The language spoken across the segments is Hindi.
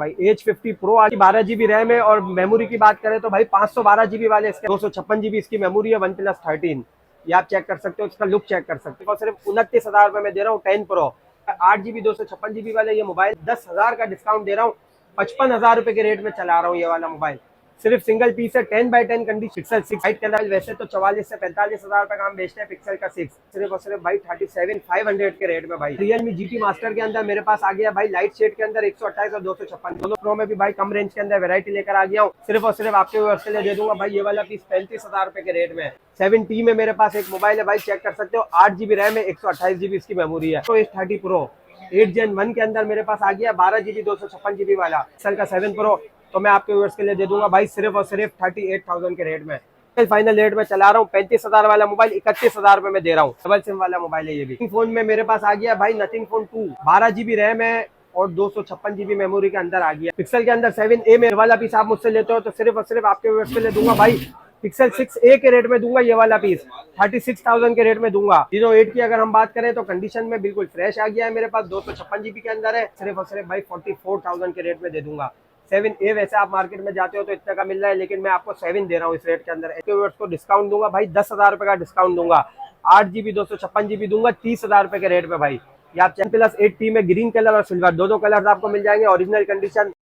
भाई H50 Pro आज 12 GB रैम है और मेमोरी की बात करें तो भाई 512 GB वाले इसके 256 GB इसकी मेमोरी है OnePlus 13। ये आप चेक कर सकते हो, इसका लुक चेक कर सकते हो। और सिर्फ 29,000 रुपए में दे रहा हूँ 10 Pro 8 GB 256 GB वाले ये मोबाइल 10,000 का डिस्काउंट दे रहा हूँ। 55,000 रुपए के रेट में चला रहा हूँ ये वाला मोबाइल। सिर्फ सिंगल पीस है, 10x10 condition, pixel 6 height colour. वैसे तो 44 से 45,000 रुपए का हम बेचते हैं पिक्सल का 6, सिर्फ और सिर्फ भाई 37,500 के रेट में भाई। Realme GT मास्टर के अंदर मेरे पास आ गया भाई लाइट शेड के अंदर 128 और 256 दोनों प्रो में भी भाई कम रेंज के अंदर वैरायटी लेकर आ गया हूँ। सिर्फ और सिर्फ आपके व्यूअर्स के लिए दे दूंगा भाई ये वाला पीस 35,000 रुपए के रेट में। 7T में मेरे पास एक मोबाइल है भाई, चेक कर सकते हो, 8 GB रैम है, 128 GB इसकी मेमोरी है। तो H30 Pro 8 Gen 1 के अंदर मेरे पास आ गया 12 GB 256 GB वाला सल का 7 Pro। तो मैं आपके व्यूअर्स के लिए दे दूंगा भाई सिर्फ और सिर्फ 38,000 के रेट में। फाइनल रेट में चला रहा हूँ 35,000 वाला मोबाइल 31,000 रुपए में दे रहा हूँ। डबल सिम वाला मोबाइल है ये भी। फोन में मेरे पास आ गया भाई नथिंग फोन 2, 12 GB रैम है और 256 GB मेमोरी के अंदर आ गया। पिक्सल के अंदर 7A में वाला पीस आप मुझसे लेते हो तो सिर्फ और सिर्फ आपके व्यूअर्स के लिए दूंगा भाई पिक्सल 6A के रेट में दूंगा ये वाला पीस 36,000 के रेट में दूंगा। Reno 8 की अगर हम बात करें तो कंडीशन में बिल्कुल फ्रेश आ गया है मेरे पास, 256 GB के अंदर है। सिर्फ और सिर्फ भाई 44,000 के रेट में दे दूंगा। 7A वैसे आप मार्केट में जाते हो तो इतना का मिल रहा है, लेकिन मैं आपको 7 दे रहा हूँ इस रेट के अंदर। को डिस्काउंट दूंगा भाई 10,000 रुपए का डिस्काउंट दूंगा। 8 GB 256 GB दूंगा 30,000 रुपए के रेट में भाई। ये आप OnePlus 8T में ग्रीन कलर और सिल्वर दोनों कलर आपको मिल जाएंगे, ओरिजिनल कंडीशन।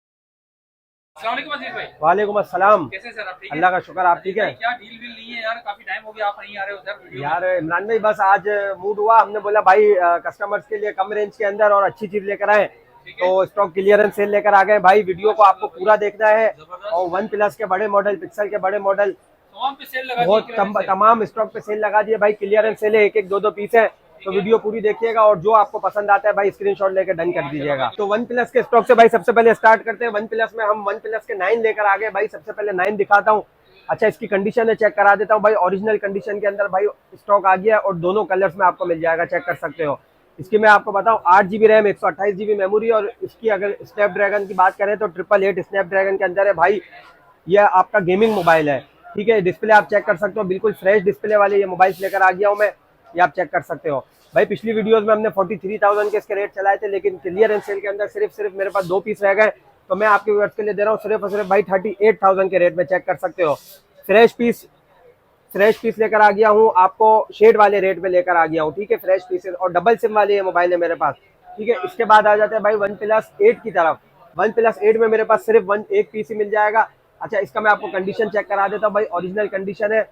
वालेकुम अस्सलाम। कैसे सर आप ठीक है? अल्लाह का शुक्र, आप ठीक है? क्या डील वील नहीं है यार, काफी टाइम हो गया आप नहीं आ रहे हो उधर। यार इमरान भाई बस आज मूड हुआ, हमने बोला भाई कस्टमर्स के लिए कम रेंज के अंदर और अच्छी चीज लेकर आए तो स्टॉक क्लियरेंस सेल लेकर आ गए भाई। वीडियो को आपको पूरा देखना है और OnePlus के बड़े मॉडल, पिक्सल के बड़े मॉडल पे सेल लगा बहुत तमाम स्टॉक पे सेल लगा दिए भाई। क्लियरेंस सेल है, एक एक दो दो पीस है, तो वीडियो पूरी देखिएगा और जो आपको पसंद आता है भाई स्क्रीनशॉट लेकर डन कर दीजिएगा। तो OnePlus के स्टॉक से भाई सबसे पहले स्टार्ट करते हैं। OnePlus में हम OnePlus के 9 लेकर आ गए भाई। सबसे पहले 9 दिखाता हूँ। अच्छा इसकी कंडीशन है, चेक करा देता हूँ भाई। ओरिजिनल कंडीशन के अंदर भाई स्टॉक आ गया और दोनों कलर्स में आपको मिल जाएगा, चेक कर सकते हो। इसकी मैं आपको बताऊं 8 GB रैम 128 GB मेमोरी और इसकी अगर स्नैपड्रैगन की बात करें तो 888 स्नैपड्रैगन के अंदर है भाई। यह आपका गेमिंग मोबाइल है, ठीक है। डिस्प्ले आप चेक कर सकते हो, बिल्कुल फ्रेश डिस्प्ले वाले ये मोबाइल लेकर आ गया हूँ मैं, ये आप चेक कर सकते हो भाई। पिछली वीडियोस में हमने 43,000 के इसके रेट चलाए थे, लेकिन क्लियरेंस सेल के अंदर सिर्फ मेरे पास 2 पीस रह गए, तो मैं आपके व्यूअर्स के लिए दे रहा हूँ सिर्फ और सिर्फ भाई 38,000 के रेट में, चेक कर सकते हो। फ्रेश पीस लेकर आ गया हूँ, आपको शेड वाले रेट में लेकर आ गया हूँ, ठीक है। फ्रेश पीसेस और डबल सिम वाले ये मोबाइल है मेरे पास, ठीक है। इसके बाद आ जाते हैं भाई OnePlus 8 की तरफ। OnePlus 8 में मेरे पास सिर्फ एक पीस ही मिल जाएगा। अच्छा इसका मैं आपको कंडीशन चेक करा देता हूँ भाई। ओरिजिनल कंडीशन है,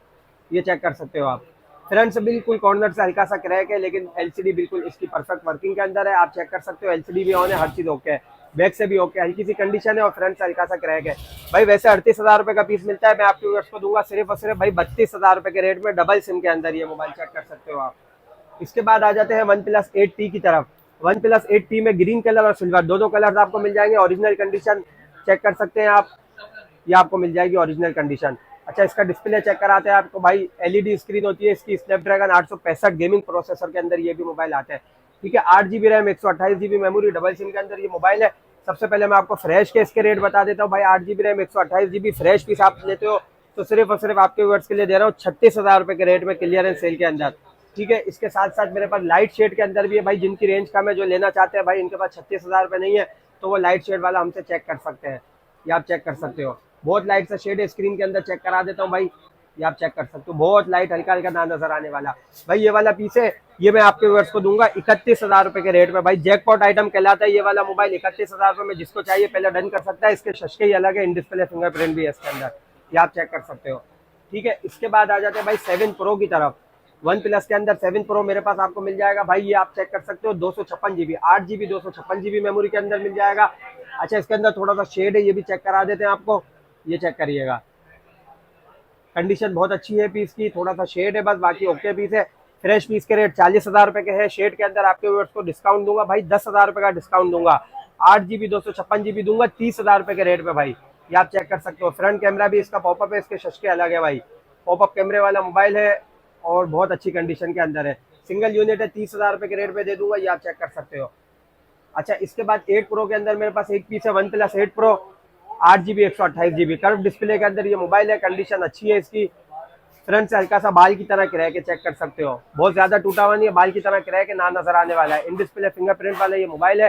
ये चेक कर सकते हो आप। फ्रंट से बिल्कुल कॉर्नर से हल्का सा क्रैक है, लेकिन LCD बिल्कुल इसकी परफेक्ट वर्किंग के अंदर है, आप चेक कर सकते हो। LCD भी ऑन है, हर चीज ओके है। बैक से भी ओके, हल्की सी कंडीशन है और फ्रंट से हल्का सा क्रैक है भाई। वैसे 38,000 रुपए का पीस मिलता है, मैं आपके व्यूअर्स को दूंगा सिर्फ और सिर्फ भाई 32,000 रुपए के रेट में, डबल सिम के अंदर ये मोबाइल, चेक कर सकते हो आप। इसके बाद आ जाते हैं OnePlus 8T की तरफ। OnePlus 8T में ग्रीन कलर और सिल्वर दोनों कलर आपको मिल जाएंगे। ओरिजिनल कंडीशन चेक कर सकते हैं आप, ये आपको मिल जाएगी ओरिजिनल कंडीशन। अच्छा इसका डिस्प्ले चेक कराते हैं आपको भाई। LED स्क्रीन होती है इसकी, स्नैपड्रैगन 865 गेमिंग प्रोसेसर के अंदर ये भी मोबाइल आता है, ठीक है। 8 GB RAM 128 GB memory double SIM के अंदर ये मोबाइल है। सबसे पहले मैं आपको फ्रेश के इसके रेट बता देता हूँ भाई। 8 GB RAM 128 GB fresh piece आप लेते हो तो सिर्फ और सिर्फ आपके व्यूअर्स के लिए दे रहा हूँ 36,000 रुपए के रेट में, क्लियरेंस सेल के अंदर, ठीक है। इसके साथ साथ मेरे पास लाइट शेड के अंदर भी है भाई। जिनकी रेंज कम है, जो लेना चाहते हैं भाई, इनके पास 36,000 रुपए नहीं है, तो वो लाइट शेड वाला हमसे चेक कर सकते हैं, ये आप चेक कर सकते हो। बहुत लाइट सा शेड है स्क्रीन के अंदर, चेक करा देता हूँ भाई, ये आप चेक कर सकते हो। बहुत लाइट हल्का हल्का ना नजर आने वाला भाई ये वाला पीस है। ये मैं आपके व्यूअर्स को दूंगा 31,000 रुपए के रेट में भाई। जैकपॉट आइटम कहलाता है ये वाला मोबाइल। 31,000 रुपए में जिसको चाहिए पहले डन कर सकता है। इसके शशके ही अलग है, इन डिस्प्ले फिंगरप्रिंट भी है इसके अंदर, ये आप चेक कर सकते हो, ठीक है। इसके बाद आ जाते हैं भाई 7 Pro की तरफ। OnePlus के अंदर 7 Pro मेरे पास आपको मिल जाएगा भाई, ये आप चेक कर सकते हो। 256 GB 8 GB 256 GB मेमोरी के अंदर मिल जाएगा। अच्छा इसके अंदर थोड़ा सा शेड है, ये भी चेक करा देते हैं आपको, ये चेक करिएगा। कंडीशन बहुत अच्छी है पीस की, थोड़ा सा शेड है बस, बाकी ओके पीस है। फ्रेश पीस के रेट 40,000 रुपए के हैं। शेड के अंदर आपके व्यूअर्स को डिस्काउंट दूंगा भाई, 10,000 रुपए का डिस्काउंट दूंगा। 8 GB 256 GB दूंगा 30,000 रुपए के रेट में भाई, ये आप चेक कर सकते हो। फ्रंट कैमरा भी इसका पॉपअप है, इसके शशके अलग है भाई। पॉपअप कैमरे वाला मोबाइल है और बहुत अच्छी कंडीशन के अंदर है। सिंगल यूनिट है, 30,000 रुपए के रेट में दे दूंगा, ये आप चेक कर सकते हो। अच्छा इसके बाद 8 Pro के अंदर मेरे पास एक पीस है OnePlus 8 Pro 8 GB 128 GB curve display के अंदर ये मोबाइल है। कंडीशन अच्छी है इसकी। फ्रंट से हल्का सा बाल की तरह क्रैक है, चेक कर सकते हो। बहुत ज्यादा टूटा हुआ नहीं है, बाल की तरह क्रैक है, ना नजर आने वाला है। इन डिस्प्ले फिंगरप्रिंट वाला ये मोबाइल है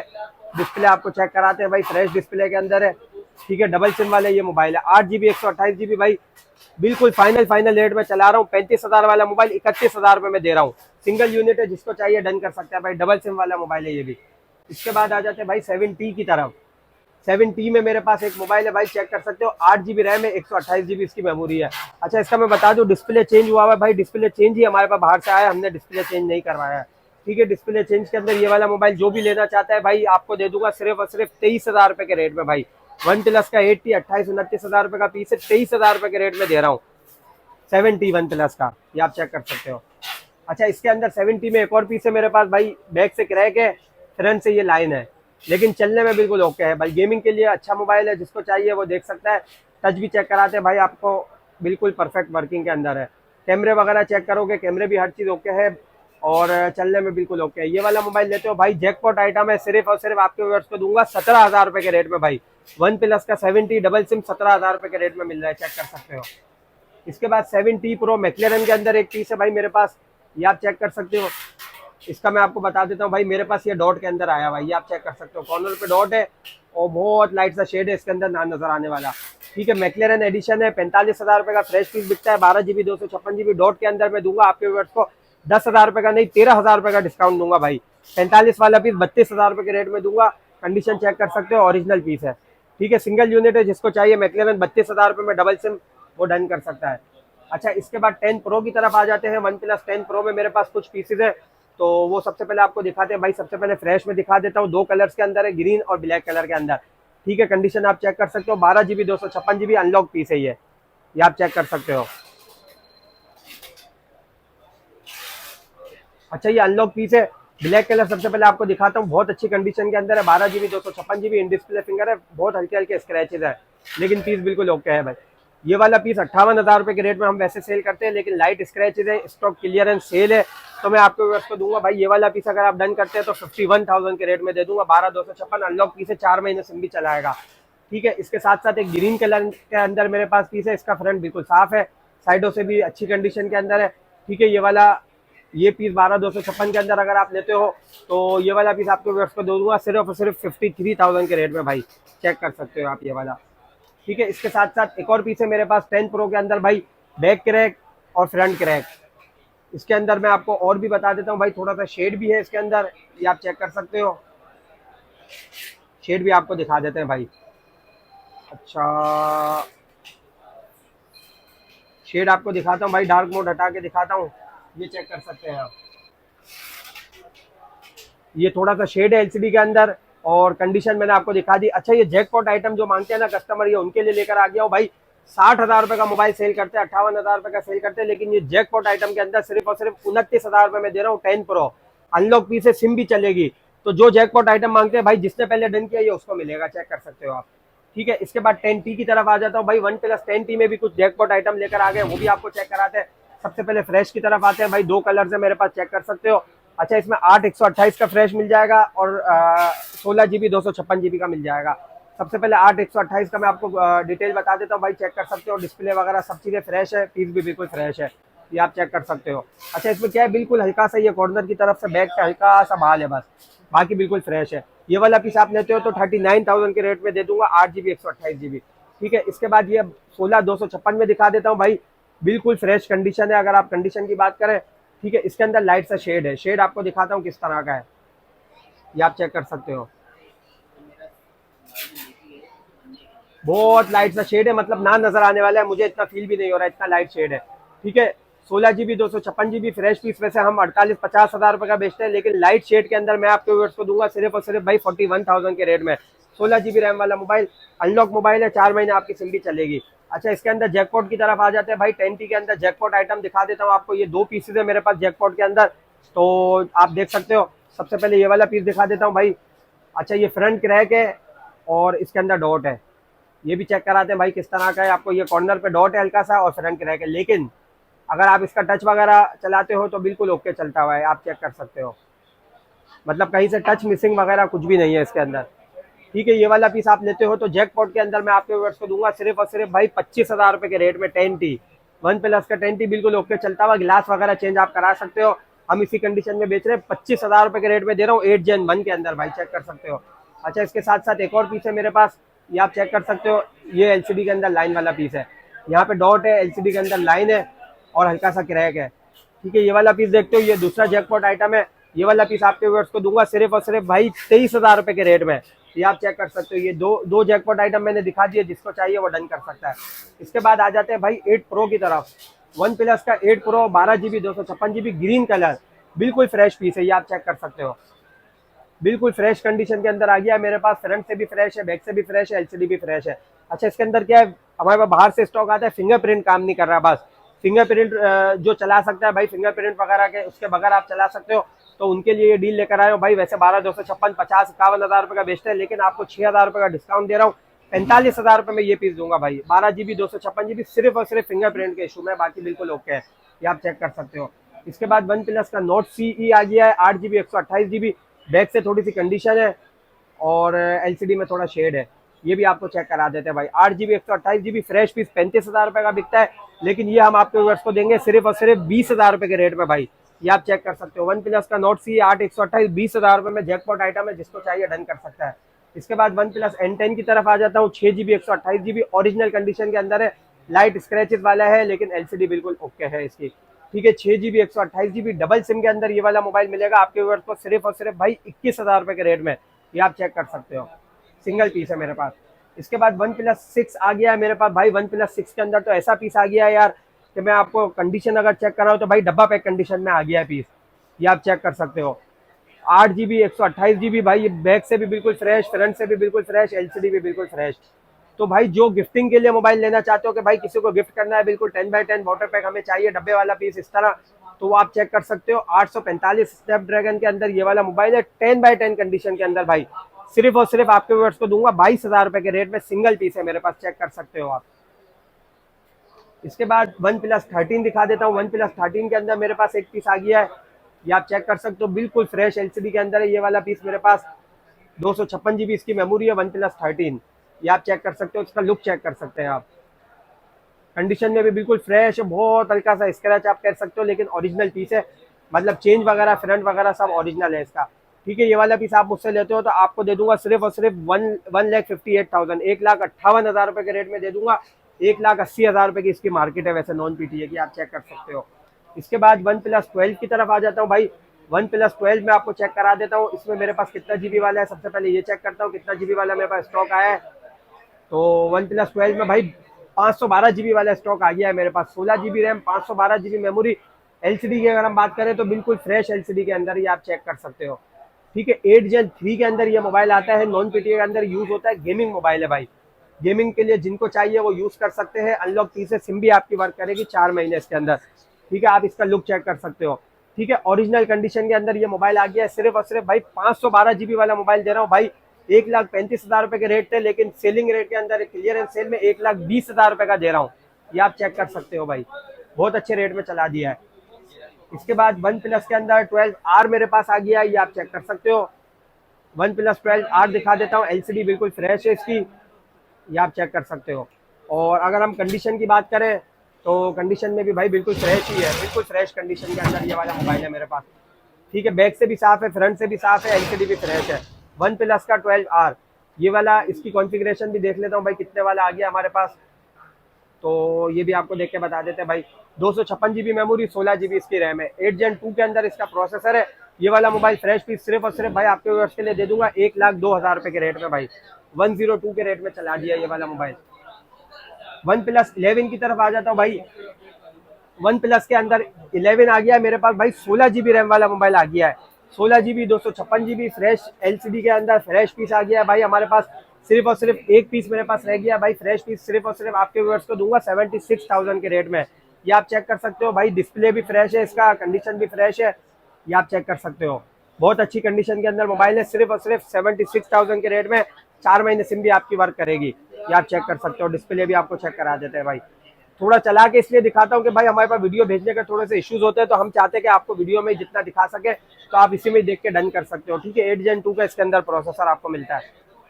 डिस्प्ले आपको चेक कराते हैं भाई, फ्रेश डिस्प्ले के अंदर है। ठीक है, डबल सिम वाले ये मोबाइल है, 8 GB 128 GB भाई, बिल्कुल फाइनल रेट में चला रहा हूँ। 35,000 वाला मोबाइल 31,000 रुपये में दे रहा हूँ। सिंगल यूनिट है, जिसको चाहिए डन कर सकता है भाई, डबल सिम वाला मोबाइल है ये भी। इसके बाद आ जाते हैं भाई 7T की तरफ। 7T में मेरे पास एक मोबाइल है भाई, चेक कर सकते हो, 8 GB रैम है, 128 GB इसकी मेमोरी है। अच्छा, इसका मैं बता दूं, डिस्प्ले चेंज हुआ है भाई, डिस्प्ले चेंज ही हमारे पास बाहर से आया, हमने डिस्प्ले चेंज नहीं करवाया है। ठीक है, डिस्प्ले चेंज के अंदर ये वाला मोबाइल जो भी लेना चाहता है भाई, आपको दे दूंगा सिर्फ और सिर्फ 23,000 रुपए के रेट में भाई। वन प्लस का 8T 28-29,000 रुपए का पीस है, 23,000 रुपए के रेट में दे रहा हूँ। 7T वन प्लस का, ये आप चेक कर सकते हो। अच्छा, इसके अंदर 7T में एक और पीस है मेरे पास भाई, बैक से क्रैक है, फ्रंट से ये लाइन है, लेकिन चलने में बिल्कुल ओके है भाई। गेमिंग के लिए अच्छा मोबाइल है, जिसको चाहिए वो देख सकता है। टच भी चेक कराते हैं भाई आपको, बिल्कुल परफेक्ट वर्किंग के अंदर है। कैमरे वगैरह चेक करोगे, कैमरे भी हर चीज़ ओके है और चलने में बिल्कुल ओके है। ये वाला मोबाइल लेते हो भाई, जैकपॉट आइटम है, सिर्फ और सिर्फ आपके व्यूअर्स को दूंगा 17,000 रुपए के रेट में भाई। वन प्लस का 7T डबल सिम 17,000 रुपए के रेट में मिल रहा है, चेक कर सकते हो। इसके बाद 7T प्रो मैक्लेरन के अंदर एक पीस है भाई मेरे पास, ये आप चेक कर सकते हो। इसका मैं आपको बता देता हूँ भाई, मेरे पास ये डॉट के अंदर आया भाई, ये आप चेक कर सकते हो, कॉर्नर पे डॉट है और बहुत लाइट सा शेड है इसके अंदर, ना नजर आने वाला। ठीक है, मैक्लेरन एडिशन है, 45,000 रुपए का फ्रेश पीस बिकता है। 12 GB 256 GB डॉट के अंदर मैं दूंगा आपके व्यूअर्स को 10,000 रुपए का नहीं, 13,000 रुपए का डिस्काउंट दूंगा भाई। 45 वाला पीस 32,000 रुपए के रेट में दूंगा। कंडीशन चेक कर सकते हो, ओरिजिनल पीस है। ठीक है, सिंगल यूनिट है, जिसको चाहिए मैक्लेरन 32,000 रुपए में डबल सिम, वो डन कर सकता है। अच्छा, इसके बाद 10 प्रो की तरफ आ जाते हैं। वन प्लस 10 प्रो में मेरे पास कुछ पीसेज है, तो वो सबसे पहले आपको दिखाते हैं भाई। सबसे पहले फ्रेश में दिखा देता हूँ, 2 कलर्स के अंदर है, ग्रीन और ब्लैक कलर के अंदर। ठीक है, कंडीशन आप चेक कर सकते हो, 12 GB 256 GB अनलॉक पीस है ये आप चेक कर सकते हो। अच्छा, ये अनलॉक पीस है, ब्लैक कलर सबसे पहले आपको दिखाता हूँ, बहुत अच्छी कंडीशन के अंदर है। 12 GB 256 GB in display finger है, बहुत हल्के हल्के स्क्रैचेज है, लेकिन पीस बिल्कुल ओके है भाई। ये वाला पीस 58,000 रुपए के रेट में हम वैसे सेल करते हैं, लेकिन लाइट स्क्रैचेज है, स्टॉक क्लियरेंस सेल है, तो मैं आपको व्यूअर्स को दूंगा भाई। ये वाला पीस अगर आप डन करते हैं तो 51,000 के रेट में दे दूंगा। 12,256 अनलॉक पीस है, 4 महीने सिम भी चलाएगा। ठीक है, इसके साथ साथ एक ग्रीन कलर के अंदर मेरे पास पीस है, इसका फ्रंट बिल्कुल साफ है, साइडों से भी अच्छी कंडीशन के अंदर है। ठीक है, ये पीस 12,256 के अंदर अगर आप लेते हो तो ये वाला पीस आपको व्यूअर्स को दूंगा सिर्फ और सिर्फ 53,000 के रेट में भाई, चेक कर सकते हो आप ये वाला। ठीक है, इसके साथ साथ एक और पीस है मेरे पास 10 प्रो के अंदर भाई, बैक क्रैक और फ्रंट क्रैक। इसके अंदर मैं आपको और भी बता देता हूँ भाई, थोड़ा सा शेड भी है इसके अंदर, ये आप चेक कर सकते हो। शेड भी आपको दिखा देते हैं भाई। अच्छा, शेड आपको दिखाता हूँ भाई, डार्क मोड हटा के दिखाता हूँ, ये चेक कर सकते हैं आप। ये थोड़ा सा शेड है एलसीडी के अंदर और कंडीशन मैंने आपको दिखा दी। अच्छा, ये जैकपॉट आइटम जो मांगते हैं ना कस्टमर, ये उनके लिए लेकर आ गया हूँ भाई। 60,000 रुपए का मोबाइल सेल करते हैं, 58,000 रुपए का सेल करते हैं, लेकिन ये जैकपॉट आइटम के अंदर सिर्फ और सिर्फ 29,000 रुपए में दे रहा हूँ। 10 प्रो अनलॉक पीस है, सिम भी चलेगी, तो जो जैकपॉट आइटम मांगते हैं भाई, जिसने पहले डन किया ये उसको मिलेगा, चेक कर सकते हो आप। ठीक है, इसके बाद 10T की तरफ आ जाता हूँ भाई। वन प्लस 10T में भी कुछ जैकपॉट आइटम लेकर आ गए, वो भी आपको चेक कराते हैं। सबसे पहले फ्रेश की तरफ आते हैं भाई, 2 कलर है मेरे पास, चेक कर सकते हो। अच्छा, इसमें 8 128 का फ्रेश मिल जाएगा और 16 GB 256 GB का मिल जाएगा। सबसे पहले 8 128 का मैं आपको डिटेल बता देता हूँ भाई, चेक कर सकते हो। डिस्प्ले वगैरह सब चीज़ें फ्रेश है, पीस भी बिल्कुल फ्रेश है, ये आप चेक कर सकते हो। अच्छा, इसमें क्या है, बिल्कुल हल्का सा ये कॉर्नर की तरफ से बैक का हल्का सा बाल है बस, बाकी बिल्कुल फ्रेश है। ये वाला पीस आप लेते हो तो 39,000 के रेट में दे दूंगा, 8 GB 128 GB। ठीक है, इसके बाद ये 16,256 में दिखा देता हूँ भाई, बिल्कुल फ्रेश कंडीशन है अगर आप कंडीशन की बात करें। ठीक है, इसके अंदर लाइट सा शेड है, शेड आपको दिखाता हूँ किस तरह का है, ये आप चेक कर सकते हो। बहुत लाइट सा शेड है, मतलब ना नजर आने वाला है, मुझे इतना फील भी नहीं हो रहा है, इतना लाइट शेड है। ठीक है, 16 GB 256 GB फ्रेश पीस वैसे हम 48-50,000 रुपए का बेचते हैं, लेकिन लाइट शेड के अंदर मैं आपके व्यूअर्स को दूंगा सिर्फ और सिर्फ भाई 41,000 के रेट में। 16 GB रैम वाला मोबाइल, अनलॉक मोबाइल है, 4 महीने आपकी सिम भी चलेगी। अच्छा, इसके अंदर जैकपॉट की तरफ आ जाते हैं भाई। 10T के अंदर जैकपॉट आइटम दिखा देता हूँ आपको, ये 2 पीसेज है मेरे पास जैकपॉट के अंदर, तो आप देख सकते हो। सबसे पहले ये वाला पीस दिखा देता हूँ भाई। अच्छा, ये फ्रंट क्रैक है और इसके अंदर डॉट है, ये भी चेक कराते हैं भाई किस तरह का है। आपको ये कॉर्नर पे डॉट है हल्का सा और फ्रंट क्रैक है, लेकिन अगर आप इसका टच वगैरह चलाते हो तो बिल्कुल ओके चलता हुआ है, आप चेक कर सकते हो, मतलब कहीं से टच मिसिंग वगैरह कुछ भी नहीं है इसके अंदर। ठीक है, ये वाला पीस आप लेते हो तो जैकपॉट के अंदर मैं आपके व्यूअर्स को दूंगा सिर्फ और सिर्फ भाई 25,000 रुपए के रेट में। 10T वन प्लस का 10T बिल्कुल ओके चलता हुआ, ग्लास वगैरह चेंज आप करा सकते हो, हम इसी कंडीशन में बेच रहे हैं। 25,000 रुपए के रेट में दे रहा हूँ 8 Gen 1 के अंदर भाई, चेक कर सकते हो। अच्छा, इसके साथ साथ एक और पीस है मेरे पास, ये आप चेक कर सकते हो। ये एलसीडी के अंदर लाइन वाला पीस है, यहाँ पे डॉट है, एलसीडी के अंदर लाइन है और हल्का सा क्रैक है। ठीक है, ये वाला पीस देखते हो, ये दूसरा जैकपॉट आइटम है। ये वाला पीस आपके व्यूअर्स को दूंगा सिर्फ और सिर्फ भाई 23,000 रुपए के रेट में। ये आप चेक कर सकते हो। ये दो जैकपॉट आइटम मैंने दिखा दिए, जिसको चाहिए वो डन कर सकता है। इसके बाद आ जाते हैं भाई 8 प्रो की तरफ। वन प्लस का 8 pro 12 GB 256 GB green colour, बिल्कुल फ्रेश पीस है। ये आप चेक कर सकते हो, बिल्कुल फ्रेश कंडीशन के अंदर आ गया है मेरे पास। फ्रंट से भी फ्रेश है, बैक से भी फ्रेश है, एलसीडी भी फ्रेश है। अच्छा, इसके अंदर क्या है, हमारे पास बाहर से स्टॉक आता है, फिंगरप्रिंट काम नहीं कर रहा। बस फिंगरप्रिंट जो चला सकता है भाई, फिंगरप्रिंट वगैरह के उसके बगैर आप चला सकते हो, तो उनके लिए ये डील लेकर आए हो भाई। वैसे 12,256 50 51,000 रुपये का बेचते हैं, लेकिन आपको 6,000 रुपये का डिस्काउंट दे रहा हूँ। 45,000 रुपये में ये पीस दूंगा भाई। 12 GB 256 GB सिर्फ और सिर्फ फिंगरप्रिंट के इशू में, बाकी बिल्कुल ओके है। ये आप चेक कर सकते हो। इसके बाद वन प्लस का नोट CE आ गया है, 8 GB 128 GB। बैक से थोड़ी सी कंडीशन है और एलसीडी में थोड़ा शेड है। ये भी आपको चेक करा देते हैं भाई। 8 GB 128 GB फ्रेश पीस 35,000 रुपये का बिकता है, लेकिन ये हम आपके व्यूअर्स को देंगे सिर्फ और सिर्फ 20,000 रुपये के रेट में भाई। ये आप चेक कर सकते हो। वन प्लस का नोट CE 8 128 20,000 रुपये में जैकपॉट आइटम है, जिसको चाहिए डन कर सकता है। इसके बाद वन प्लस N10 की तरफ आ जाता हूँ। 6 GB 128 GB ओरिजिनल कंडीशन के अंदर है, लाइट स्क्रैचेस वाला है, लेकिन एलसीडी बिल्कुल ओके है इसकी। ठीक है, 6 GB 128 GB डबल सिम के अंदर ये वाला मोबाइल मिलेगा आपके व्यूअर्स को सिर्फ और सिर्फ भाई 21,000 रुपये के रेट में। ये आप चेक कर सकते हो, सिंगल पीस है मेरे पास। इसके बाद वन प्लस 6 आ गया है मेरे पास भाई। वन प्लस 6 के अंदर तो ऐसा पीस आ गया है यार कि मैं आपको कंडीशन अगर चेक कर रहा हूँ तो भाई डब्बा पैक कंडीशन में आ गया है पीस। ये आप चेक कर सकते हो। 8 GB 128 GB भाई, ये बैक से भी बिल्कुल फ्रेश, फ्रंट से भी बिल्कुल फ्रेश, एलसीडी भी बिल्कुल फ्रेश। तो भाई जो गिफ्टिंग के लिए मोबाइल लेना चाहते हो कि भाई किसी को गिफ्ट करना है, बिल्कुल 10x10 वाटर पैक हमें चाहिए डब्बे वाला पीस इस तरह, तो वो आप चेक कर सकते हो। 845 स्नैपड्रैगन के अंदर ये वाला मोबाइल है, 10x10 कंडीशन के अंदर भाई। सिर्फ और सिर्फ आपके व्यूअर्स को दूंगा 22,000 रुपए के रेट में। सिंगल पीस है मेरे पास, चेक कर सकते हो आप। इसके बाद वन प्लस 13 दिखा देता हूँ। वन प्लस 13 के अंदर मेरे पास एक पीस आ गया है, ये आप चेक कर सकते हो, बिल्कुल फ्रेश एलसीडी के अंदर है ये वाला पीस मेरे पास। 256 GB इसकी मेमोरी है। वन प्लस 13 ये आप चेक कर सकते हो, इसका लुक चेक कर सकते हैं आप। कंडीशन में भी बिल्कुल फ्रेश है, बहुत हल्का सा स्क्रैच आप कह सकते हो, लेकिन ओरिजिनल पीस है, मतलब चेंज वगैरह फ्रंट वगैरह सब ओरिजिनल है इसका। ठीक है, ये वाला पीस आप मुझसे लेते हो तो आपको दे दूंगा सिर्फ और सिर्फ 1,58,000 1,58,000 रुपये के रेट में दे दूंगा। 1,80,000 रुपये की इसकी मार्केट है वैसे नॉन पीटीए की, आप चेक कर सकते हो। इसके बाद वन प्लस 12 की तरफ आ जाता हूँ भाई। वन प्लस 12 में आपको चेक करा देता हूँ, इसमें मेरे पास कितना GB वाला है। सबसे पहले ये चेक करता हूँ कितना GB वाला मेरे पास स्टॉक आया है। तो वन प्लस 12 में भाई 512 GB वाला स्टॉक आ गया है मेरे पास। 16 GB RAM, 512 GB memory. LCD की अगर हम बात करें तो बिल्कुल फ्रेश एलसीडी के अंदर, ये आप चेक कर सकते हो। ठीक है, 8 Gen 3 के अंदर ये मोबाइल आता है, नॉन पीटीए के अंदर यूज होता है, गेमिंग मोबाइल है भाई। गेमिंग के लिए जिनको चाहिए वो यूज कर सकते हैं। अनलॉक की से सिम भी आपकी वर्क करेगी 4 महीने इसके अंदर। ठीक है, आप इसका लुक चेक कर सकते हो। ठीक है, ओरिजिनल कंडीशन के अंदर ये मोबाइल आ गया है। सिर्फ और सिर्फ भाई 512 GB वाला मोबाइल दे रहा हूँ भाई। 1,35,000 रुपये के रेट थे, लेकिन सेलिंग रेट के अंदर क्लियरेंस सेल में 1,20,000 रुपये का दे रहा हूँ। ये आप चेक कर सकते हो भाई, बहुत अच्छे रेट में चला दिया है। इसके बाद वन प्लस के अंदर 12R मेरे पास आ गया है, ये आप चेक कर सकते हो। वन प्लस 12R दिखा देता हूँ, एलसीडी बिल्कुल फ्रेश है इसकी, ये आप चेक कर सकते हो। और अगर हम कंडीशन की बात करें तो कंडीशन में भी भाई बिल्कुल फ्रेश ही है, बिल्कुल फ्रेश कंडीशन के अंदर ये वाला मोबाइल है मेरे पास। ठीक है, बैक से भी साफ है, फ्रंट से भी साफ है, एलसीडी भी फ्रेश है। वन प्लस का 12R ये वाला, इसकी कॉन्फ़िगरेशन भी देख लेता हूँ भाई कितने वाला आ गया हमारे पास, तो ये भी आपको देख के बता देते हैं भाई। 256 GB मेमोरी, 16 GB इसकी रैम है। 8 Gen 2 के अंदर इसका प्रोसेसर है। ये वाला मोबाइल फ्रेश पीस सिर्फ और सिर्फ भाई आपके व्यूअर्स के लिए दे दूंगा 1,02,000 रुपये के रेट में भाई। 102 के रेट में चला दिया ये वाला मोबाइल। वन प्लस 11 की तरफ आ जाता हूँ भाई। वन प्लस के अंदर 11 आ गया मेरे पास भाई। 16 GB रैम वाला मोबाइल आ गया है। 16 GB 256 GB फ्रेश एलसीडी के अंदर फ्रेश पीस आ गया है भाई हमारे पास। सिर्फ और सिर्फ एक पीस मेरे पास रह गया भाई, फ्रेश पीस सिर्फ और सिर्फ आपके व्यूअर्स को दूंगा 76,000 के रेट में। ये आप चेक कर सकते हो भाई, डिस्प्ले भी फ्रेश है इसका, कंडीशन भी फ्रेश है, ये आप चेक कर सकते हो। बहुत अच्छी कंडीशन के अंदर मोबाइल है, सिर्फ और सिर्फ 76,000 के रेट में। 4 महीने सिम भी आपकी वर्क करेगी, ये आप चेक कर सकते हो। डिस्प्ले भी आपको चेक करा देते हैं भाई। थोड़ा चला के इसलिए दिखाता हूँ कि भाई हमारे पास वीडियो भेजने के थोड़े से इश्यूज होते हैं, तो हम चाहते हैं कि आपको वीडियो में जितना दिखा सके तो आप इसी में देख के डन कर सकते हो। ठीक है, 8 Gen 2 का इसके अंदर प्रोसेसर आपको मिलता है,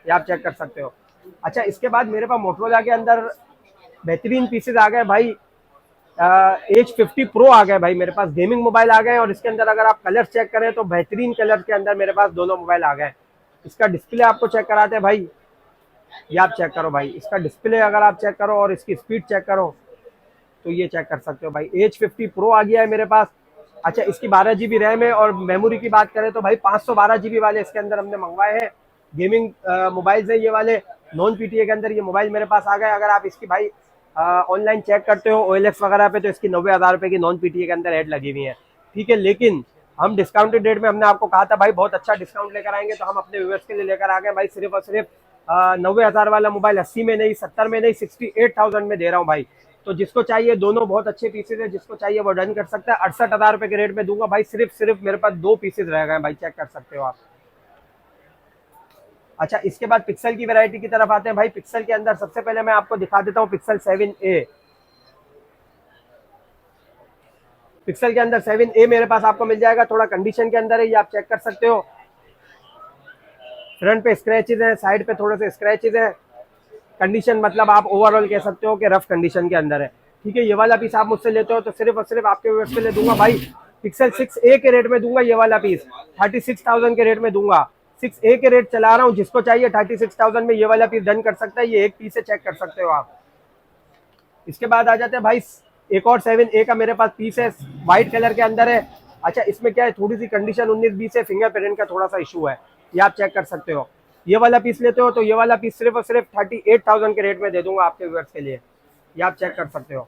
ये आप चेक कर सकते हो। अच्छा, इसके बाद मेरे पास मोटरोला के अंदर बेहतरीन पीसेज आ गए भाई। H50 Pro आ गए भाई मेरे पास, गेमिंग मोबाइल आ गए। और इसके अंदर अगर आप कलर चेक करें तो बेहतरीन कलर के अंदर मेरे पास दोनों मोबाइल आ गए। इसका डिस्प्ले आपको चेक कराते हैं भाई, ये आप चेक करो भाई, इसका डिस्प्ले अगर आप चेक करो और इसकी स्पीड चेक करो तो ये चेक कर सकते हो भाई। H50 Pro आ गया है मेरे पास। अच्छा, इसकी 12 GB रैम है और मेमोरी की बात करें तो भाई 512 GB वाले इसके अंदर हमने मंगवाए हैं। गेमिंग मोबाइल्स है ये वाले, नॉन PTA के अंदर ये मोबाइल मेरे पास आ गए। अगर आप इसकी भाई ऑनलाइन चेक करते हो OLX वगैरह पे तो इसकी 90,000 रुपये की नॉन PTA के अंदर ऐड लगी हुई है, ठीक है। लेकिन हम डिस्काउंटेड रेट में, हमने आपको कहा था भाई बहुत अच्छा डिस्काउंट लेकर आएंगे, तो हम अपने व्यूअर्स के लिए लेकर आ गए भाई सिर्फ और सिर्फ 90,000 वाला मोबाइल 80 में नहीं, 70 में नहीं, 68,000 में दे रहा हूँ भाई। तो जिसको चाहिए, दोनों बहुत अच्छे पीसेज है, जिसको चाहिए वो डन कर सकता है। 68,000 रुपये के रेट में दूंगा भाई। सिर्फ मेरे पास 2 पीसेज रह गए भाई, चेक कर सकते हो आप। अच्छा, इसके बाद पिक्सल की वैरायटी की तरफ आते हैं भाई। पिक्सल के अंदर सबसे पहले मैं आपको दिखा देता हूँ पिक्सल 7A। पिक्सल के अंदर 7A मेरे पास आपको मिल जाएगा, थोड़ा कंडीशन के अंदर है, ये आप चेक कर सकते हो। फ्रंट पे स्क्रैचेस हैं, साइड पे थोड़े से स्क्रैचेस हैं। कंडीशन मतलब आप ओवरऑल कह सकते हो कि रफ कंडीशन के अंदर है, ठीक है। ये वाला पीस आप मुझसे लेते हो तो सिर्फ और सिर्फ आपके व्यूअर्स के लिए दूंगा भाई पिक्सल 6A के रेट में दूंगा। ये वाला पीस 36,000 के रेट में दूंगा। 6A के रेट चला रहा हूँ, जिसको चाहिए 36,000 में ये वाला पीस डन कर सकता है। ये एक पीस से चेक कर सकते हो आप। इसके बाद आ जाते हैं भाई, एक और 7A का मेरे पास पीस है, व्हाइट कलर के अंदर है। अच्छा, इसमें क्या है, थोड़ी सी कंडीशन 19-20 है, फिंगरप्रिंट का थोड़ा सा इशू है, ये आप चेक कर सकते हो। ये वाला पीस लेते हो तो ये वाला पीस सिर्फ और सिर्फ 38,000 के रेट में दे दूंगा आपके व्यूअर्स के लिए, ये आप चेक कर सकते हो।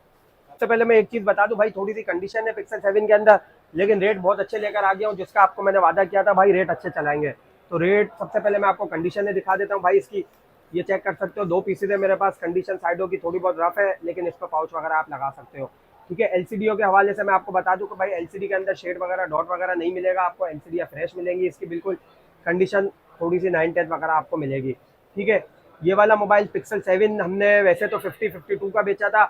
सबसे पहले मैं एक चीज बता दूं भाई, थोड़ी सी कंडीशन है पिक्सल 7 के अंदर, लेकिन रेट बहुत अच्छे लेकर आ गया हूँ, जिसका आपको मैंने वादा किया था भाई रेट अच्छे चलाएंगे। तो रेट सबसे पहले मैं आपको कंडीशन दिखा देता हूँ भाई इसकी, ये चेक कर सकते हो। 2 पीसेज है मेरे पास। कंडीशन साइडों की थोड़ी बहुत रफ है, लेकिन इस पर पाउच वगैरह आप लगा सकते हो, ठीक है। LCD के हवाले से मैं आपको बता दूं कि भाई LCD के अंदर शेड वगैरह, डॉट वगैरह नहीं मिलेगा आपको। LCD फ्रेश मिलेंगी, इसकी बिल्कुल कंडीशन थोड़ी सी 9-10 वगैरह आपको मिलेगी, ठीक है। ये वाला मोबाइल पिक्सल 7 हमने वैसे तो 50-52 का बेचा था,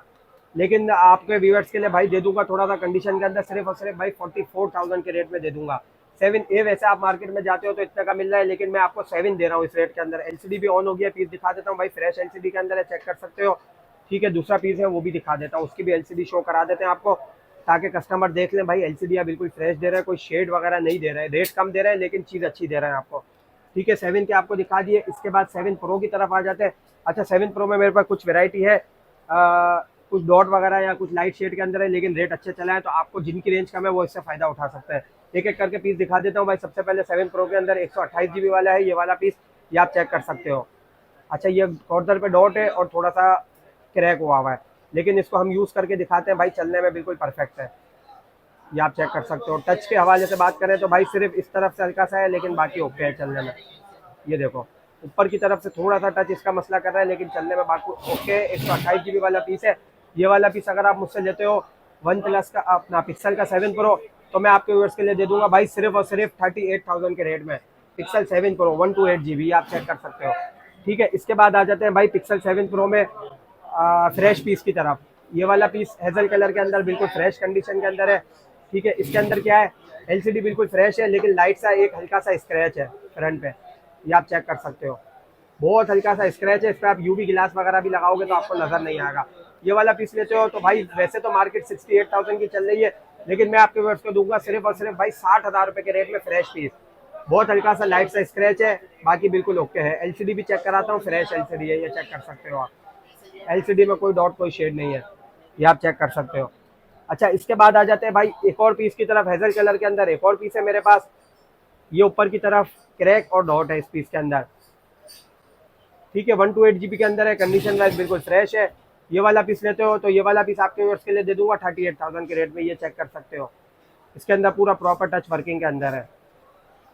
लेकिन आपके व्यूअर्स के लिए भाई दे दूंगा थोड़ा सा कंडीशन के अंदर, सिर्फ और सिर्फ भाई 44,000 के रेट में दे दूंगा। 7A वैसे आप मार्केट में जाते हो तो इतने का मिल रहा है, लेकिन मैं आपको 7 दे रहा हूँ इस रेट के अंदर। LCD भी ऑन हो गया, पीस दिखा देता हूँ भाई, फ्रेश LCD के अंदर है, चेक कर सकते हो, ठीक है। दूसरा पीस है वो भी दिखा देता हूँ, उसकी भी LCD शो करा देते हैं आपको, ताकि कस्टमर देख लें भाई LCD बिल्कुल फ्रेश दे रहे हैं, कोई शेड वगैरह नहीं दे रहे हैं, रेट कम दे रहे हैं लेकिन चीज़ अच्छी दे रहे हैं आपको, ठीक है। 7 के आपको दिखा दिए। इसके बाद 7 Pro की तरफ आ जाते हैं। अच्छा, 7 Pro में मेरे पास कुछ वेराइटी है, कुछ डॉट वगैरह या कुछ लाइट शेड के अंदर है, लेकिन रेट अच्छे चला है, तो आपको जिनकी रेंज कम है वो इससे फायदा उठा सकते हैं। एक एक करके पीस दिखा देता हूँ भाई। सबसे पहले 7 Pro के अंदर 128 GB वाला है, ये वाला पीस, ये आप चेक कर सकते हो। अच्छा, ये कॉर्नर पे डॉट है और थोड़ा सा क्रैक हुआ है, लेकिन इसको हम यूज़ करके दिखाते हैं भाई, चलने में बिल्कुल परफेक्ट है, ये आप चेक कर सकते हो। टच के हवाले से बात करें तो भाई सिर्फ इस तरफ से हल्का सा है, लेकिन बाकी ओके है चलने में। ये देखो, ऊपर की तरफ से थोड़ा सा टच इसका मसला कर रहा है, लेकिन चलने में बाकी ओके। 128 GB वाला पीस है ये वाला पीस। अगर आप मुझसे लेते हो OnePlus का अपना पिक्सल का 7 Pro, तो मैं आपके व्यूअर्स के लिए दे दूंगा भाई सिर्फ और सिर्फ 38,000 के रेट में। पिक्सल 7 Pro 128 GB, आप चेक कर सकते हो, ठीक है। इसके बाद आ जाते हैं भाई पिक्सल 7 Pro में फ्रेश पीस की तरफ। ये वाला पीस हेजल कलर के अंदर बिल्कुल फ्रेश कंडीशन के अंदर है, ठीक है। इसके अंदर क्या है, LCD बिल्कुल फ्रेश है, लेकिन लाइट सा एक हल्का सा स्क्रैच है फ्रंट पे, ये आप चेक कर सकते हो, बहुत हल्का सा स्क्रैच है। इस पर आप UV ग्लास वगैरह भी लगाओगे तो आपको नजर नहीं आएगा। ये वाला पीस लेते हो तो भाई वैसे तो मार्केट 68,000 की चल रही है, लेकिन मैं आपके व्यूअर्स को दूंगा सिर्फ और सिर्फ भाई 60,000 रुपये के रेट में फ्रेश पीस। बहुत हल्का सा लाइट सा स्क्रैच है, बाकी बिल्कुल ओके है। LCD भी चेक कराता हूँ, फ्रेश LCD है, ये चेक कर सकते हो आप। LCD में कोई डॉट कोई शेड नहीं है, ये आप चेक कर सकते हो। अच्छा, इसके बाद आ जाते हैं भाई एक और पीस की तरफ। हेजल कलर के अंदर एक और पीस है मेरे पास, ये ऊपर की तरफ क्रैक और डॉट है इस पीस के अंदर, ठीक है। 128 GB के अंदर है, कंडीशन वाइज बिल्कुल फ्रेश है। ये वाला पीस लेते हो तो ये वाला पीस आपके व्यूअर्स के लिए दे दूंगा 38,000 के रेट में, ये चेक कर सकते हो। इसके अंदर पूरा प्रॉपर टच वर्किंग के अंदर है,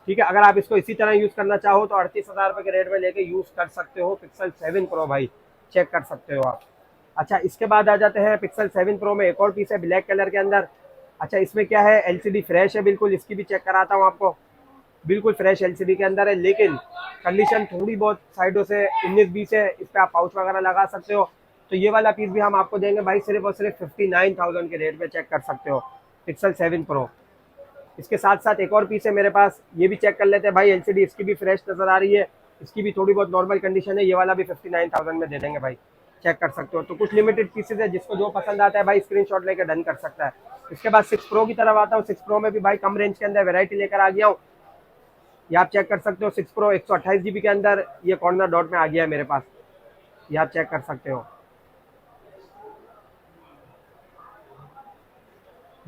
ठीक है। अगर आप इसको इसी तरह यूज़ करना चाहो तो 38,000 रुपये के रेट में लेके यूज़ कर सकते हो पिक्सल 7 Pro भाई, चेक कर सकते हो आप। अच्छा, इसके बाद आ जाते हैं पिक्सल 7 Pro में एक और पीस है ब्लैक कलर के अंदर। अच्छा, इसमें क्या है, LCD फ्रेश है बिल्कुल, इसकी भी चेक कराता हूँ आपको, बिल्कुल फ्रेश LCD के अंदर है, लेकिन कंडीशन थोड़ी बहुत साइडों से 19-20 है, इस पर आप पाउच वगैरह लगा सकते हो। तो ये वाला पीस भी हम आपको देंगे भाई सिर्फ और सिर्फ 59,000 के रेट में, चेक कर सकते हो पिक्सल 7 Pro। इसके साथ साथ एक और पीस है मेरे पास, ये भी चेक कर लेते हैं भाई। LCD इसकी भी फ्रेश नज़र आ रही है, इसकी भी थोड़ी बहुत नॉर्मल कंडीशन है, ये वाला भी 59,000 में दे देंगे भाई, चेक कर सकते हो। तो कुछ लिमिटेड पीसेज है, जिसको जो पसंद आता है भाई स्क्रीनशॉट लेकर डन कर सकता है। इसके बाद 6 Pro की तरफ आता हूँ। 6 Pro में भी भाई कम रेंज के अंदर वेराइटी लेकर आ गया हूँ। ये आप चेक कर सकते हो 6 प्रो 128 GB के अंदर ये कॉर्नर डॉट में आ गया है मेरे पास, ये आप चेक कर सकते हो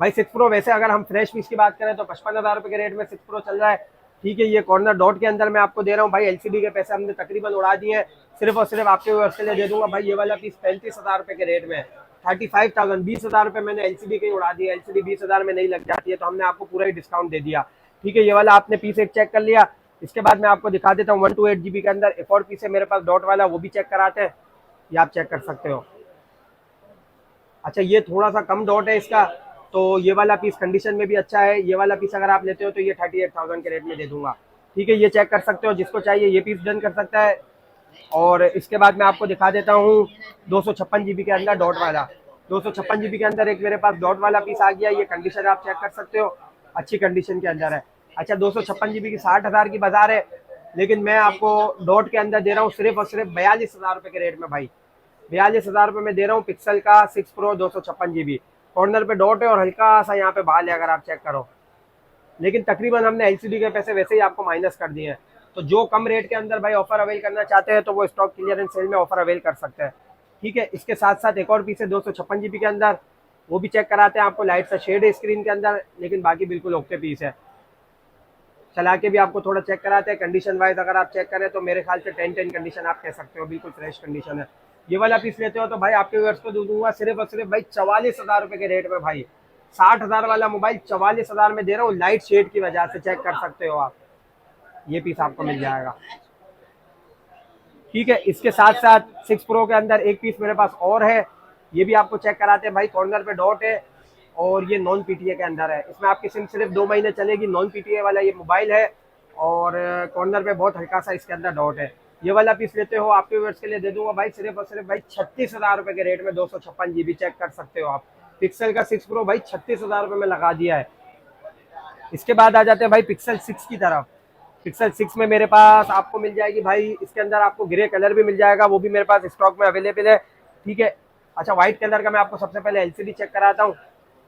भाई। 6 प्रो वैसे अगर हम फ्रेश पीस की बात करें तो 55,000 रुपये के रेट में 6 प्रो चल रहा है, ठीक है। ये कॉर्नर डॉट के अंदर मैं आपको दे रहा हूँ भाई, एलसीडी के पैसे हमने तकरीबन उड़ा दिए हैं, सिर्फ और सिर्फ आपके व्यूअर्स के लिए दे दूंगा भाई। ये वाला पीस 35,000 रुपये के रेट में 35,000, 20,000 रुपये मैंने एलसीडी के ही उड़ा दिए। एलसीडी 20,000 में नहीं लग जाती है, तो हमने आपको पूरा ही डिस्काउंट दे दिया, ठीक है। ये वाला आपने पीस एक चेक कर लिया। इसके बाद मैं आपको दिखा देता हूँ 128 GB के अंदर एक और पीस है मेरे पास डॉट वाला, वो भी चेक कराते हैं, ये आप चेक कर सकते हो। अच्छा ये थोड़ा सा कम डॉट है इसका, तो ये वाला पीस कंडीशन में भी अच्छा है। ये वाला पीस अगर आप लेते हो तो ये 38,000 के रेट में दे दूंगा, ठीक है। ये चेक कर सकते हो, जिसको चाहिए ये पीस डन कर सकता है। और इसके बाद मैं आपको दिखा देता हूँ 256 GB के अंदर डॉट वाला। 256 GB के अंदर एक मेरे पास डॉट वाला पीस आ गया, ये कंडीशन आप चेक कर सकते हो, अच्छी कंडीशन के अंदर है। अच्छा 256 GB की 60,000 की बाजार है, लेकिन मैं आपको डॉट के अंदर दे रहा हूँ सिर्फ और सिर्फ 42,000 रुपये के रेट में भाई। 42,000 रुपये में दे रहा हूँ पिक्सल का 6 प्रो 256 GB। कॉर्नर पे डॉट है और हल्का सा यहाँ पे बाल है अगर आप चेक करो, लेकिन तकरीबन हमने एलसीडी के पैसे वैसे ही आपको माइनस कर दिए हैं। तो जो कम रेट के अंदर भाई ऑफर अवेल करना चाहते हैं तो वो स्टॉक क्लियरेंस सेल में ऑफर अवेल कर सकते हैं, ठीक है। इसके साथ साथ एक और पीस है 256 GB के अंदर, वो भी चेक कराते हैं आपको। लाइट सा शेड है स्क्रीन के अंदर, लेकिन बाकी बिल्कुल ओके पीस है। चला के भी आपको थोड़ा चेक कराते हैं। कंडीशन वाइज अगर आप चेक करें तो मेरे ख्याल से 10-10 कंडीशन आप कह सकते हो, बिल्कुल फ्रेश कंडीशन है। ये वाला पीस लेते हो तो भाई आपके व्यूअर्स को दूंगा सिर्फ और सिर्फ भाई 44,000 रुपये के रेट में भाई। 60,000 वाला मोबाइल 44,000 में दे रहा हूँ, लाइट शेड की वजह से, चेक कर सकते हो आप। ये पीस आपको मिल जाएगा, ठीक है। इसके साथ साथ 6 प्रो के अंदर एक पीस मेरे पास और है, ये भी आपको चेक कराते हैं भाई। कॉर्नर पे डॉट है और ये नॉन पीटीए के अंदर है। इसमें आपकी सिम सिर्फ 2 महीने चलेगी, नॉन पीटीए वाला ये मोबाइल है। और कॉर्नर पे बहुत हल्का सा इसके अंदर डॉट है। ये वाला पीस लेते हो आपके व्यूअर्स के लिए दे दूंगा भाई सिर्फ और सिर्फ भाई 36,000 रुपये के रेट में 256 GB, चेक कर सकते हो आप। पिक्सल का 6 प्रो भाई 36,000 रुपये में लगा दिया है। इसके बाद आ जाते हैं भाई पिक्सल 6 की तरफ। पिक्सल 6 में मेरे पास आपको मिल जाएगी भाई, इसके अंदर आपको ग्रे कलर भी मिल जाएगा, वो भी मेरे पास स्टॉक में अवेलेबल है, ठीक है। अच्छा व्हाइट कलर का मैं आपको सबसे पहले एलसीडी चेक कराता हूँ।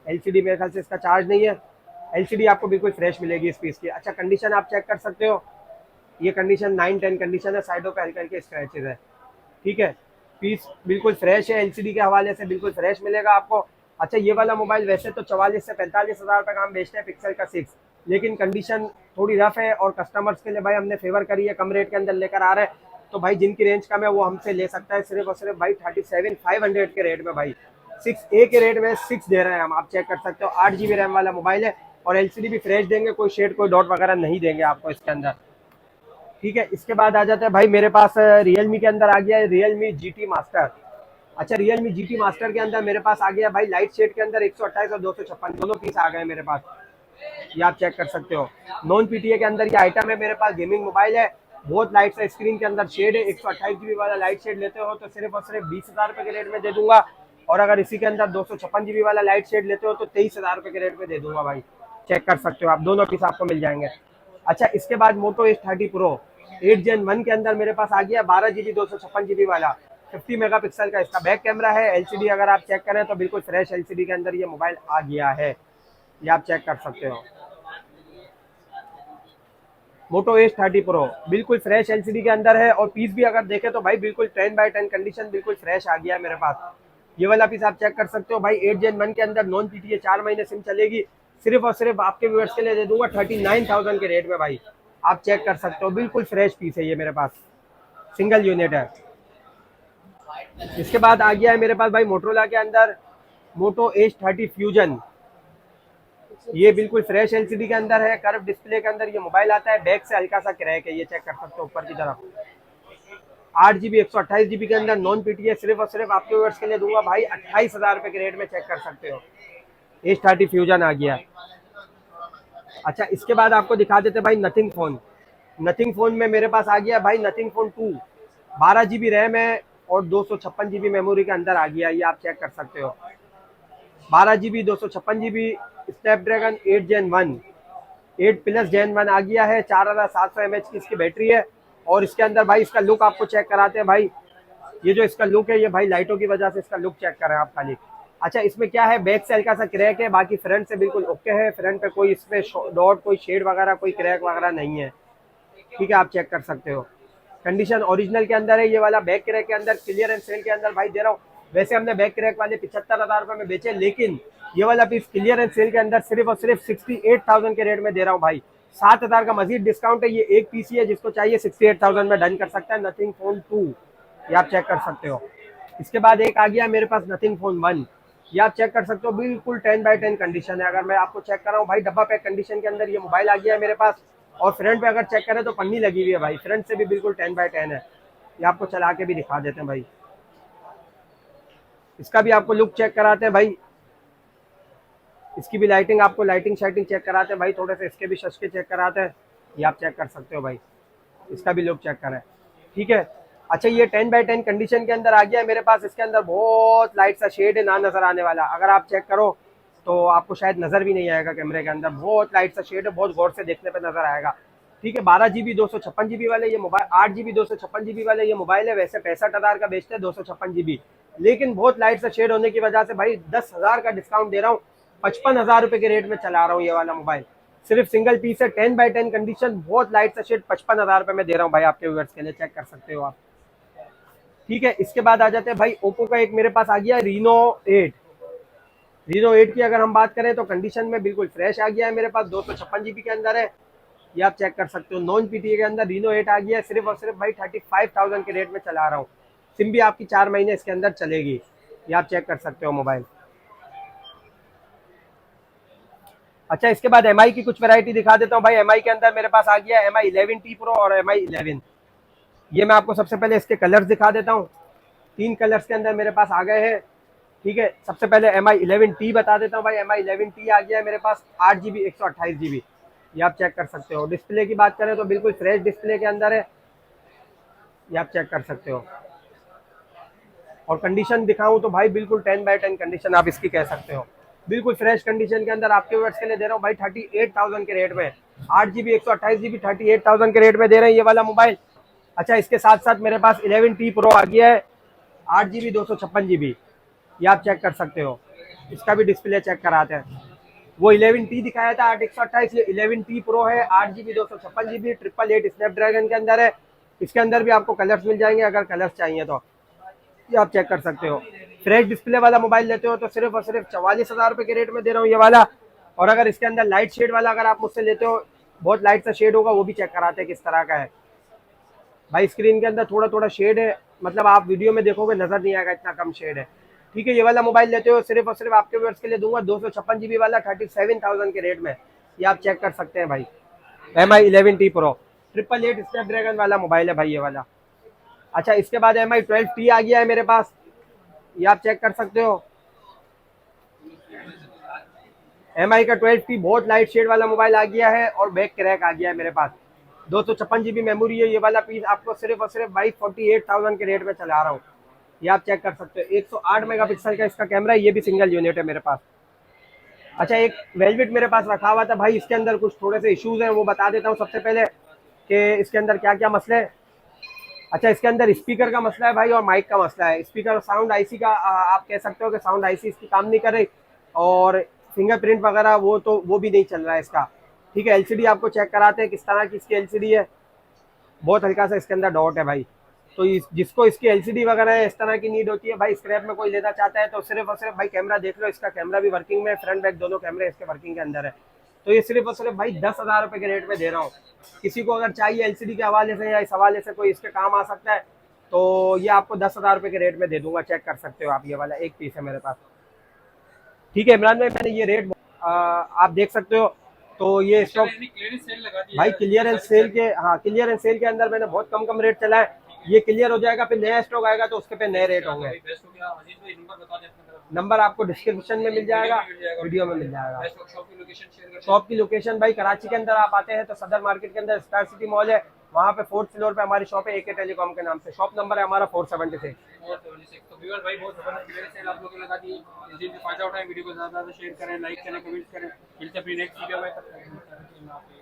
एलसीडी मेरे ख्याल से इसका चार्ज नहीं है, एलसीडी आपको बिल्कुल फ्रेश मिलेगी इस पीस की। अच्छा कंडीशन आप चेक कर सकते हो, ये कंडीशन 9-10 कंडीशन है, साइडों पे हल्के हल्के स्क्रैचेज है, ठीक है। पीस बिल्कुल फ्रेश है, एलसीडी के हवाले से बिल्कुल फ्रेश मिलेगा आपको। अच्छा ये वाला मोबाइल वैसे तो 44 से 45,000 रुपये का हम बेचते हैं पिक्सल का 6, लेकिन कंडीशन थोड़ी रफ है और कस्टमर्स के लिए भाई हमने फेवर करी है, कम रेट के अंदर लेकर आ रहे हैं। तो भाई जिनकी रेंज कम है वो हमसे ले सकता है सिर्फ और सिर्फ भाई 37,500 के रेट में भाई। 6A के रेट में 6 दे रहे हैं हम, आप चेक कर सकते हो। 8 GB रैम वाला मोबाइल है और एलसीडी भी फ्रेश देंगे, कोई शेड कोई डॉट वगैरह नहीं देंगे आपको इसके अंदर, ठीक है। इसके बाद आ जाते हैं भाई मेरे पास रियलमी के अंदर आ गया है रियलमी GT मास्टर। अच्छा रियलमी GT मास्टर के अंदर मेरे पास आ गया भाई लाइट शेड के अंदर 128 और 256 दोनों पीस आ गए मेरे पास, ये आप चेक कर सकते हो। नॉन पीटीए के अंदर ये आइटम है मेरे पास। गेमिंग मोबाइल है, बहुत लाइट सा स्क्रीन के अंदर शेड है। 128 GB वाला लाइट शेड लेते हो तो सिर्फ और सिर्फ 20,000 रुपये के रेट में दे दूंगा, और अगर इसी के अंदर 256 GB वाला लाइट शेड लेते हो तो 23,000 रुपये के रेट में दे दूंगा भाई, चेक कर सकते हो आप, दोनों पीस आपको मिल जाएंगे। अच्छा इसके बाद मोटो H30 Pro 8 Gen 1 के अंदर मेरे पास आ गया 12 GB 256 GB वाला, 50 मेगापिक्सल का इसका बैक कैमरा है। एलसीडी अगर आप चेक करें तो बिल्कुल फ्रेश एलसीडी के अंदर ये मोबाइल आ गया है, ये आप चेक कर सकते हो। मोटो H30 Pro बिल्कुल फ्रेश एलसीडी के अंदर है, और पीस भी अगर देखें तो भाई बिल्कुल 10/10 कंडीशन, बिल्कुल फ्रेश आ गया है मेरे पास। ये वाला पीस आप चेक कर सकते हो भाई। 8 Gen 1 के अंदर नॉन पीटीए 4 महीने सिम चलेगी, सिर्फ और सिर्फ आपके व्यूअर्स के लिए दे दूंगा 39,000 के रेट में भाई, आप चेक कर सकते हो। बिल्कुल फ्रेश पीस है ये मेरे पास, सिंगल यूनिट है। इसके बाद आ गया है मेरे पास भाई मोटरोला के अंदर मोटो H30 फ्यूजन, ये बिल्कुल फ्रेश एलसीडी के अंदर है, कर्व डिस्प्ले के अंदर ये मोबाइल आता है। बैक से हल्का सा क्रैक है, ये चेक कर सकते हो ऊपर की तरफ। 8 GB 128 GB के अंदर नॉन पीटीए, सिर्फ और सिर्फ आपके व्यूअर्स के लिए दूंगा भाई 28,000 रुपये के रेट में, चेक कर सकते हो। H30 फ्यूजन आ गया। अच्छा इसके बाद आपको दिखा देते भाई नथिंग फोन। नथिंग फोन में मेरे पास आ गया भाई नथिंग फोन 2, 12 GB रैम है और 256 GB मेमोरी के अंदर आ गया, ये आप चेक कर सकते हो। 12 GB 256 GB Snapdragon 8 Gen 1 8+ Gen 1 आ गया है। 4700 mAh की इसकी बैटरी है, और इसके अंदर भाई इसका लुक आपको चेक कराते हैं भाई। ये जो इसका लुक है ये भाई लाइटों की वजह से इसका लुक चेक कर रहे हैं आप खाली। अच्छा इसमें क्या है, बैक से हल्का सा क्रैक है, बाकी फ्रंट से बिल्कुल ओके है। फ्रंट पे कोई इसमें डॉट कोई शेड वगैरह कोई क्रैक वगैरह नहीं है, ठीक है, आप चेक कर सकते हो। कंडीशन ओरिजिनल के अंदर है, ये वाला बैक क्रैक के अंदर क्लियर एंड सेल के अंदर भाई दे रहा हूँ। वैसे हमने बैक क्रैक वाले 75,000 रुपए में बेचे, लेकिन ये वाला पीस क्लियर एंड सेल के अंदर सिर्फ और सिर्फ 68,000 के रेट में दे रहा हूँ भाई। 7,000 का मजीद डिस्काउंट है। ये एक पीस ही है, जिसको चाहिए 68,000 में डन कर सकता है। नथिंग फोन 2 ये आप चेक कर सकते हो। इसके बाद एक आ गया मेरे पास नथिंग फोन 1, ये आप चेक कर सकते हो। बिल्कुल 10/10 कंडीशन है। अगर मैं आपको चेक कर रहा हूँ भाई, डब्बा पैक कंडीशन के अंदर ये मोबाइल आ गया है मेरे पास। और फ्रंट पे अगर चेक करें तो पन्नी लगी हुई है भाई, फ्रंट से भी बिल्कुल 10/10 है। ये आपको चला के भी दिखा देते हैं भाई। इसका भी आपको लुक चेक कराते हैं भाई। इसकी भी लाइटिंग, आपको लाइटिंग शाइटिंग चेक कराते हैं भाई। थोड़े से इसके भी शशके चेक कराते हैं, ये आप चेक कर सकते हो भाई। इसका भी लुक चेक करें, ठीक है। अच्छा, ये 10/10 कंडीशन के अंदर आ गया है मेरे पास। इसके अंदर बहुत लाइट सा शेड है, ना नजर आने वाला। अगर आप चेक करो तो आपको शायद नजर भी नहीं आएगा कैमरे के अंदर। बहुत लाइट सा शेड है, बहुत गौर से देखने पे नजर आएगा, ठीक है। 12 GB 256 GB वाले ये मोबाइल, 8 GB 256 GB वाले ये मोबाइल है। वैसे 65,000 का बेचते हैं 256 GB, लेकिन बहुत लाइट सा शेड होने की वजह से भाई 10,000 का डिस्काउंट दे रहा हूँ। 55,000 रुपए के रेट में चला रहा हूँ ये वाला मोबाइल। सिर्फ सिंगल पीस है, 10/10 कंडीशन, बहुत लाइट सा शेड, 55,000 रुपए में दे रहा हूँ भाई आपके व्यूअर्स के लिए। चेक कर सकते हो आप, ठीक है। इसके बाद आ जाते हैं भाई, ओप्पो का एक मेरे पास आ गया रीनो 8। रीनो 8 की अगर हम बात करें तो कंडीशन में बिल्कुल फ्रेश आ गया है मेरे पास। 256 GB के अंदर है, ये आप चेक कर सकते हो। नॉन पीटीए के अंदर रीनो 8 आ गया है। सिर्फ और सिर्फ भाई 35,000 के रेट में चला रहा हूँ। सिम भी आपकी 4 महीने इसके अंदर चलेगी, ये आप चेक कर सकते हो मोबाइल। अच्छा, इसके बाद MI की कुछ वैरायटी दिखा देता हूँ भाई। MI के अंदर मेरे पास आ गया MI 11T Pro और MI 11। ये मैं आपको सबसे पहले इसके कलर्स दिखा देता हूँ। 3 कलर्स के अंदर मेरे पास आ गए हैं, ठीक है। सबसे पहले MI 11T बता देता हूँ भाई। MI 11T आ गया है मेरे पास, 8 GB 128 GB, ये आप चेक कर सकते हो। डिस्प्ले की बात करें तो बिल्कुल फ्रेश डिस्प्ले के अंदर है, ये आप चेक कर सकते हो। और कंडीशन दिखाऊं तो भाई बिल्कुल 10/10 कंडीशन आप इसकी कह सकते हो। बिल्कुल फ्रेश कंडीशन के अंदर आपके व्यूअर्स के लिए दे रहा हूँ भाई 38,000 के रेट में। 8 GB 128 GB 38,000 के रेट में दे रहे हैं ये वाला मोबाइल। अच्छा, इसके साथ साथ मेरे पास 11T Pro आ गया है, 8 GB 256 GB, ये आप चेक कर सकते हो। इसका भी डिस्प्ले चेक कराते हैं। वो 11T दिखाया था 8/128, ये 11T Pro है, 8 GB 256 GB, 888 स्नैपड्रैगन के अंदर है। इसके अंदर भी आपको कलर्स मिल जाएंगे अगर कलर्स चाहिए तो, ये आप चेक कर सकते हो। फ्रेश डिस्प्ले वाला मोबाइल लेते हो तो सिर्फ और सिर्फ 44,000 रुपए के रेट में दे रहा हूँ ये वाला। और अगर इसके अंदर लाइट शेड वाला अगर आप मुझसे लेते हो, बहुत लाइट सा शेड होगा, वो भी चेक कराते हैं किस तरह का है भाई। स्क्रीन के अंदर थोड़ा थोड़ा शेड है, मतलब आप वीडियो में देखोगे नजर नहीं आएगा, इतना कम शेड है, ठीक है। ये वाला मोबाइल लेते हो सिर्फ और सिर्फ आपके व्यूअर्स के लिए दूंगा 256 GB वाला 37,000 के रेट में, ये आप चेक कर सकते हैं भाई। MI 11T Pro 888 स्नैपड्रैगन वाला मोबाइल है भाई ये वाला। अच्छा, इसके बाद MI 12T आ गया है मेरे पास, ये आप चेक कर सकते हो। MI का 12T बहुत लाइट शेड वाला मोबाइल आ गया है और बैक क्रैक आ गया है मेरे पास। 256 GB मेमोरी है। ये वाला पीस आपको सिर्फ और सिर्फ भाई 48,000 के रेट में चला रहा हूँ, ये आप चेक कर सकते हो। 108 मेगापिक्सल का इसका कैमरा है, ये भी सिंगल यूनिट है मेरे पास। अच्छा, एक वेलवेट मेरे पास रखा हुआ था भाई, इसके अंदर कुछ थोड़े से इश्यूज हैं, वो बता देता हूँ सबसे पहले कि इसके अंदर क्या क्या मसले हैं। अच्छा, इसके अंदर स्पीकर का मसला है भाई और माइक का मसला है। स्पीकर और साउंड आईसी का आप कह सकते हो कि साउंड आईसी इसकी काम नहीं कर रही, और फिंगरप्रिंट वगैरह वो भी नहीं चल रहा है इसका, ठीक है। एलसीडी आपको चेक कराते हैं किस तरह की इसकी एलसीडी है। बहुत हल्का सा इसके अंदर डॉट है भाई, तो जिसको इसकी एलसीडी वगैरह है इस तरह की नीड होती है भाई, स्क्रैप में कोई लेना चाहता है तो सिर्फ और सिर्फ भाई कैमरा देख लो, इसका कैमरा भी वर्किंग में, फ्रंट बैक दोनों कैमरे इसके वर्किंग के अंदर है। तो ये सिर्फ और सिर्फ भाई 10,000 रुपए के रेट में दे रहा हूँ। किसी को अगर चाहिए एलसीडी के हवाले से या इस हवाले से कोई इसके काम आ सकता है तो ये आपको 10,000 रुपए के रेट में दे दूंगा, चेक कर सकते हो आप। ये वाला एक पीस है मेरे पास, ठीक है इमरान भाई। मैंने ये रेट आप देख सकते हो। तो ये स्टॉक क्लियरेंस सेल लगा दी भाई क्लियरेंस सेल के, हाँ क्लियरेंस सेल के अंदर मैंने बहुत कम कम रेट चला है। ये क्लियर हो जाएगा, फिर नया स्टॉक आएगा तो उसके पे नए रेट होंगे। बेस्ट हो गया। अजीज भाई नंबर बता दें अपना तरफ। नंबर आपको डिस्क्रिप्शन में मिल जाएगा, वीडियो में मिल जाएगा। बेस्ट शॉप की लोकेशन शेयर कर। शॉप की लोकेशन भाई कराची के अंदर आप आते हैं तो सदर मार्केट के अंदर स्टार सिटी मॉल है, वहाँ पे 4th फ्लोर पे हमारी शॉप है AK टेलीकॉम के नाम से। शॉप नंबर है हमारा 476। तो व्यूअर भाई बहुत जबरदस्त क्लियरेंस सेल आप लोगों को लगा दी। इस दिन फायदा उठाएं, वीडियो को ज़्यादा से ज़्यादा शेयर करें, लाइक करें, कमेंट करें। मिलते हैं अपनी नेक्स्ट वीडियो में।